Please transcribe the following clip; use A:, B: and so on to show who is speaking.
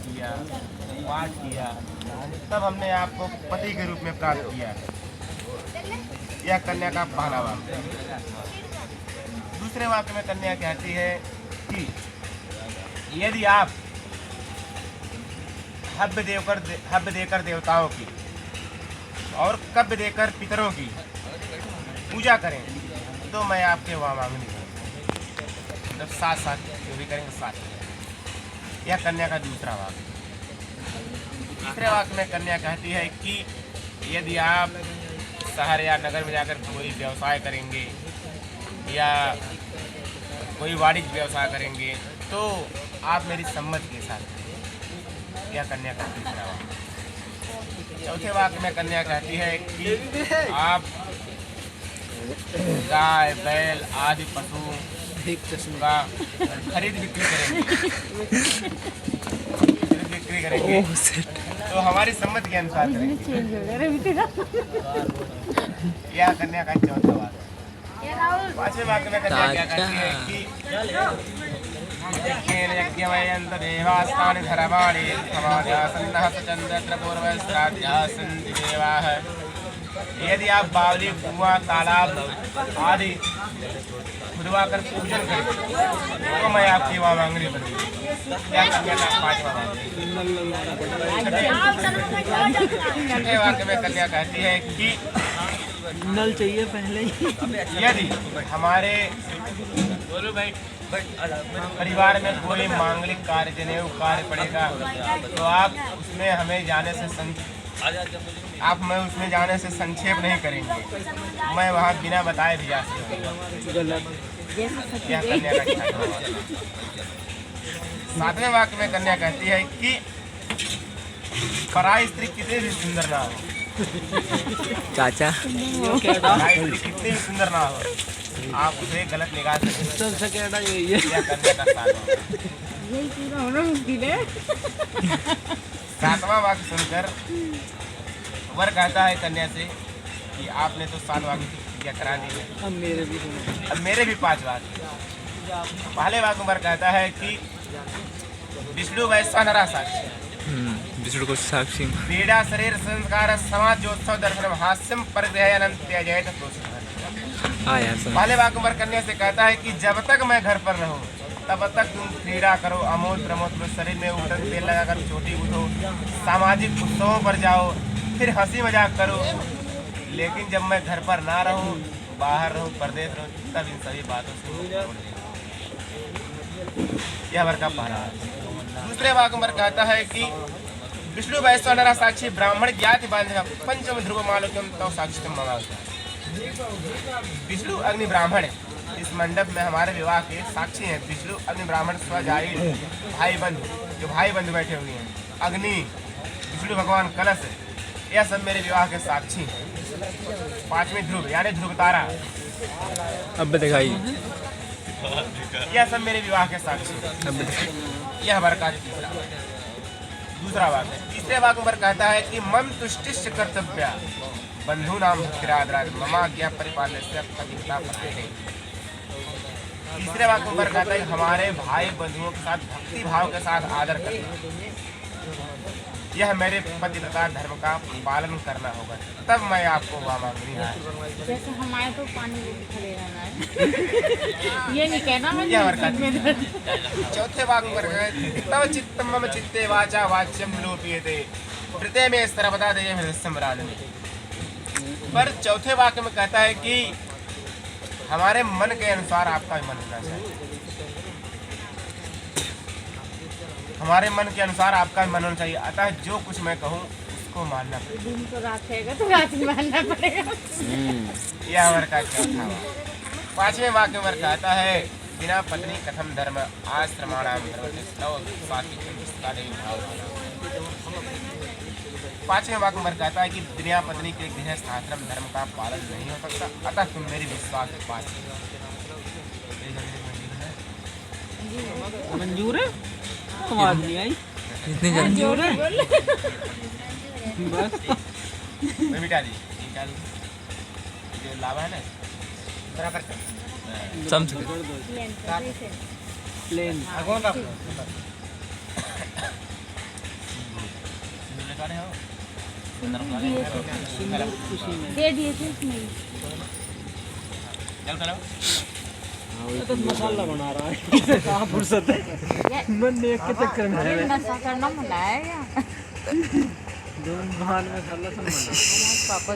A: किया, पाठ किया, तब हमने आपको पति के रूप में प्राप्त किया। यह कन्या का पहला वाक्य। दूसरे वाक्य में कन्या कहती है कि यदि आप हव्य देकर देवताओं की और कव्य देकर पितरों की पूजा करें तो मैं आपके वामांगनी करूंगा। जब साथ साथ जो भी करेंगे साथ। यह कन्या का दूसरा वाक्य। तीसरे वाक्य में कन्या कहती है कि यदि आप शहर या नगर में जाकर कोई व्यवसाय करेंगे या कोई वाणिज्य व्यवसाय करेंगे तो आप मेरी सम्मति के साथ करेंगे। यह कन्या का तीसरा वाक्य। चौथे वाक्य में कन्या कहती है कि आप गाय बैल आदि पशु का खरीद बिक्री करेंगे तो हमारी सम्मति के अनुसार करेंगे। यह कन्या का चौथा वाक्य। पांचवें वाक्य में कन्या क्या कहती है कि यज्ञमयन्तदेवास्तानि धर्माणि समाध्यासन्नः सचन्द्र पूर्वस्त्राध्यासन्ति देवाः। यदि आप बावली कुआं तालाब आदि खुदवा कर पूजन करें तो मैं आपकी वामांगनी बनूंगी। क्या कन्या का पांचवा वाक्य। छठे वाक्य में कन्या कहती है कि
B: नल चाहिए पहले ही।
A: यदि हमारे परिवार में कोई मांगलिक कार्य जनेऊ कार्य पड़ेगा तो आप उसमें हमें जाने से संक्षेप नहीं करेंगे। मैं वहाँ बिना बताए भी जा सकूँगा। यह कन्या का छठवां वाक्य। सातवें वाक्य में कन्या कहती है कि पराई स्त्री कितनी भी सुंदर ना हो,
C: चाचा
A: पराई स्त्री कितनी भी सुंदर ना हो, आप उसे गलत निगाह से कहना। यह कन्या का सातवां वाक्य सुनकर वर कहता है कन्या से कि आपने तो 7 वाक्य की क्रिया करा दी है, अब मेरे भी 5 वाक्य। पहले वाक्य वर कहता है कि विष्णु वैश्वानरा साक्षी,
C: विष्णु को साक्षी
A: क्रीड़ा शरीर संस्कार समाज ज्योत्सव दर्शन हास्यम परिग्रह अनंत त्याजयत दोषः। पहले वाक्य वर कन्या से कहता है कि जब तक मैं घर पर रहूं तब तक तुम क्रीड़ा करो, अमोद प्रमोद करो, शरीर में उठन तेल लगाकर चोटी उठो, सामाजिक उत्सवों पर जाओ, फिर हंसी मजाक करो। लेकिन जब मैं घर पर ना रहूं, बाहर रहूं, परदेश रहूं, तब इन सभी बातों से यह वर का पहला। दूसरे वाक्य पर कहता है कि विष्णु वैश्वानरा साक्षी ब्राह्मण ज्ञाति बांधव पंचम ध्रुव मालोक्यम तव साक्षी ममावता। विष्णु अग्नि ब्राह्मण है। इस मंडप में हमारे विवाह के साक्षी हैं विष्णु अग्नि ब्राह्मण स्वजाई भाई बंधु, जो भाई बंधु बैठे हुए हैं, अग्नि विष्णु भगवान कलश, यह सब मेरे विवाह के साक्षी हैं। पांचवी ध्रुव यानी ध्रुव तारा,
C: अब दिखाई,
A: यह सब मेरे विवाह के साक्षी हैं। यह वर का दूसरा वाक्य। तीसरे वाक्य पर कहता है कि मम तुष्टिश्च कर्तव्या बंधु नाम भक्तिरादराज ममा ज्ञा परिपालय से पतिता परायणे। तीसरे वाक्य पर कहता है हमारे भाई बंधुओं के साथ भक्ति भाव के साथ आदर करना, यह मेरे पतिव्रता धर्म का पालन करना होगा, तब मैं आपको वामांगनी है।
D: जैसे हमारे तो पानी खड़े रहना है ये नहीं कहना मैं।
A: चौथे वाक्य पर तव चित्तम मम चित्ते वाचा वाच्यम लोप्यते प्रत्यय में इस तरह बता दे हृदय। पर चौथे वाक्य में कहता है कि हमारे मन के अनुसार आपका मन होना चाहिए, हमारे मन के अनुसार आपका मन होना चाहिए। अतः जो कुछ मैं कहूँ उसको मानना पड़ेगा।
D: दिन तो रात रहेगा तो रात ही मानना पड़ेगा।
A: यह वर का चौथा। पांचवें वाक्य में कहता है बिना पत्नी कथम धर्म आश्रमाणाम पांचवें वाक्य में कहता है कि बिना पत्नी के गृहस्थ आश्रम धर्म का पालन नहीं हो सकता, अतः तुम मेरी विश्वास के पास
B: मंजूर है। आवाज नहीं आई
C: इतनी जल्दी
B: मंजूर है बस।
A: मिटा दी जो लाभ है ना बराबर
C: समझ
B: प्लेन
D: दिए थे, दे दिए थे इसमें।
B: तो मसाला बना रहा है कहाँ फुर्सत है मन देख के चक्कर में
D: ये
B: है
D: नशा करना मना है क्या?
B: दोनों भान में मसाला सब बना
D: पापा